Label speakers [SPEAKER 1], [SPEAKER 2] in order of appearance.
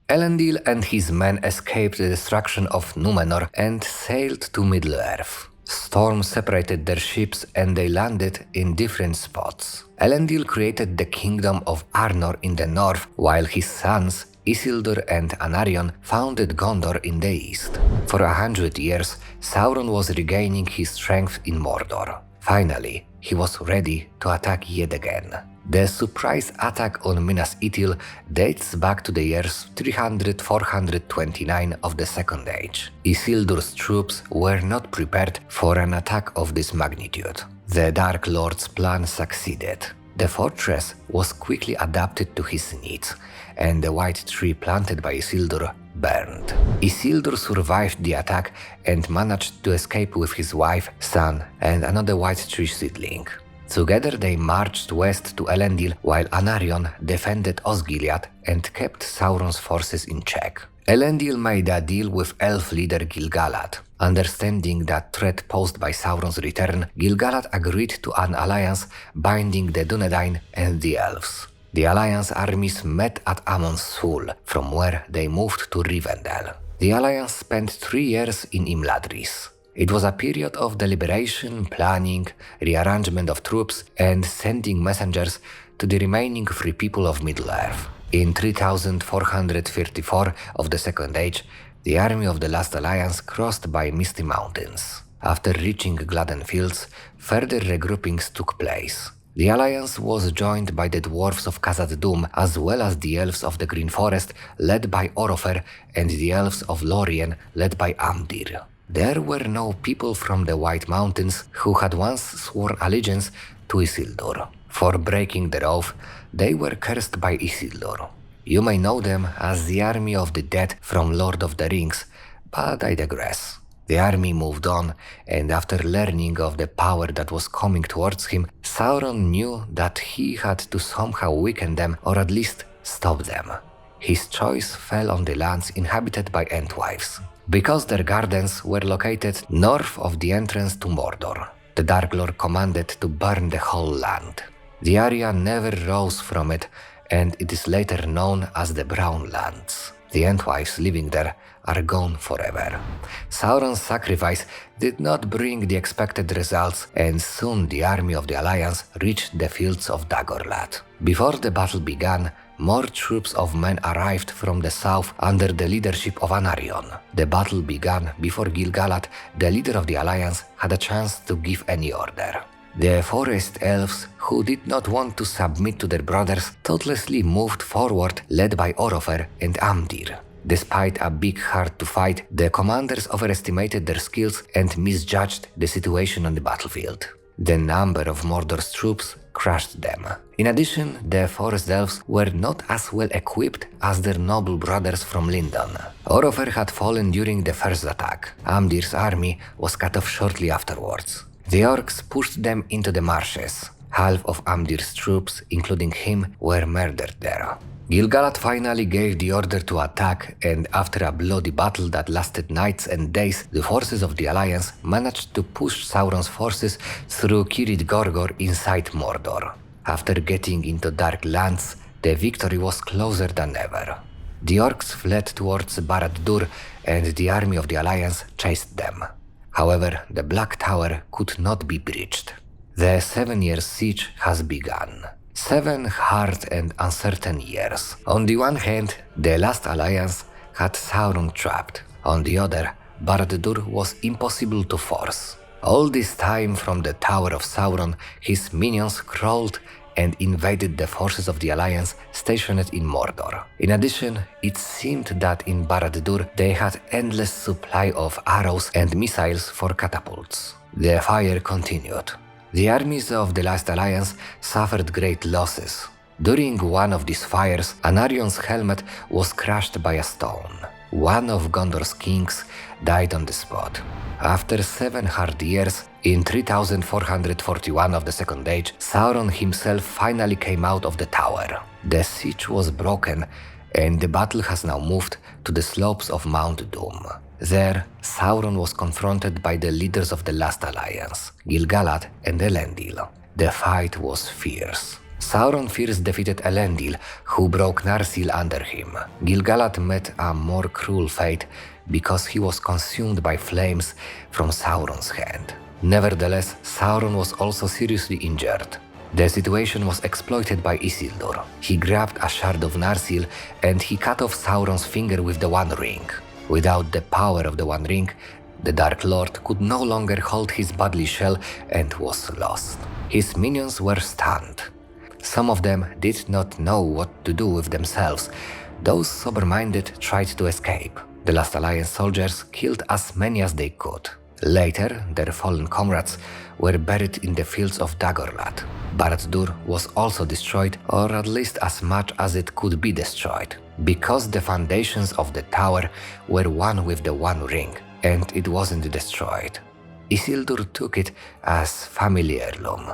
[SPEAKER 1] Elendil and his men escaped the destruction of Númenor and sailed to Middle-earth. Storm separated their ships and they landed in different spots. Elendil created the kingdom of Arnor in the north, while his sons Isildur and Anarion founded Gondor in the east. For 100 years, Sauron was regaining his strength in Mordor. Finally, he was ready to attack yet again. The surprise attack on Minas Ithil dates back to the years 300–429 of the Second Age. Isildur's troops were not prepared for an attack of this magnitude. The Dark Lord's plan succeeded. The fortress was quickly adapted to his needs, and the white tree planted by Isildur burned. Isildur survived the attack and managed to escape with his wife, son, and another white tree seedling. Together they marched west to Elendil while Anarion defended Osgiliath and kept Sauron's forces in check. Elendil made a deal with elf leader Gil-galad. Understanding the threat posed by Sauron's return, Gil-galad agreed to an alliance binding the Dúnedain and the elves. The alliance armies met at Amon's Sul, from where they moved to Rivendell. The alliance spent 3 years in Imladris. It was a period of deliberation, planning, rearrangement of troops, and sending messengers to the remaining free people of Middle-earth. In 3434 of the Second Age, the army of the Last Alliance crossed by Misty Mountains. After reaching Gladden Fields, further regroupings took place. The alliance was joined by the dwarves of Khazad-dûm as well as the elves of the Green Forest led by Orofer and the elves of Lórien led by Amdir. There were no people from the White Mountains who had once sworn allegiance to Isildur. For breaking their oath, they were cursed by Isildur. You may know them as the army of the dead from Lord of the Rings, but I digress. The army moved on, and after learning of the power that was coming towards him, Sauron knew that he had to somehow weaken them or at least stop them. His choice fell on the lands inhabited by Entwives, because their gardens were located north of the entrance to Mordor. The Dark Lord commanded to burn the whole land. The area never rose from it, and it is later known as the Brown Lands. The Entwives living there are gone forever. Sauron's sacrifice did not bring the expected results, and soon the army of the Alliance reached the fields of Dagorlad. Before the battle began, more troops of men arrived from the south under the leadership of Anarion. The battle began before Gil-galad, the leader of the Alliance, had a chance to give any order. The forest elves, who did not want to submit to their brothers, thoughtlessly moved forward, led by Orofer and Amdir. Despite a big heart to fight, the commanders overestimated their skills and misjudged the situation on the battlefield. The number of Mordor's troops crushed them. In addition, the forest elves were not as well equipped as their noble brothers from Lindon. Orofer had fallen during the first attack. Amdir's army was cut off shortly afterwards. The orcs pushed them into the marshes. Half of Amdir's troops, including him, were murdered there. Gil-galad finally gave the order to attack, and after a bloody battle that lasted nights and days, the forces of the Alliance managed to push Sauron's forces through Cirith Gorgor inside Mordor. After getting into Dark Lands, the victory was closer than ever. The orcs fled towards Barad-dûr, and the army of the Alliance chased them. However, the Black Tower could not be breached. The 7-year siege has begun. 7 hard and uncertain years. On the one hand, the Last Alliance had Sauron trapped. On the other, Barad-dûr was impossible to force. All this time from the Tower of Sauron, his minions crawled and invaded the forces of the Alliance stationed in Mordor. In addition, it seemed that in Barad-dûr they had endless supply of arrows and missiles for catapults. The fire continued. The armies of the Last Alliance suffered great losses. During one of these fires, Anarion's helmet was crushed by a stone. One of Gondor's kings died on the spot. After 7 hard years, in 3441 of the Second Age, Sauron himself finally came out of the tower. The siege was broken, and the battle has now moved to the slopes of Mount Doom. There, Sauron was confronted by the leaders of the Last Alliance, Gil-galad and Elendil. The fight was fierce. Sauron first defeated Elendil, who broke Narsil under him. Gil-galad met a more cruel fate because he was consumed by flames from Sauron's hand. Nevertheless, Sauron was also seriously injured. The situation was exploited by Isildur. He grabbed a shard of Narsil and he cut off Sauron's finger with the One Ring. Without the power of the One Ring, the Dark Lord could no longer hold his bodily shell and was lost. His minions were stunned. Some of them did not know what to do with themselves. Those sober-minded tried to escape. The Last Alliance soldiers killed as many as they could. Later, their fallen comrades were buried in the fields of Dagorlad. Barad-dûr was also destroyed, or at least as much as it could be destroyed, because the foundations of the tower were one with the One Ring, and it wasn't destroyed. Isildur took it as family heirloom.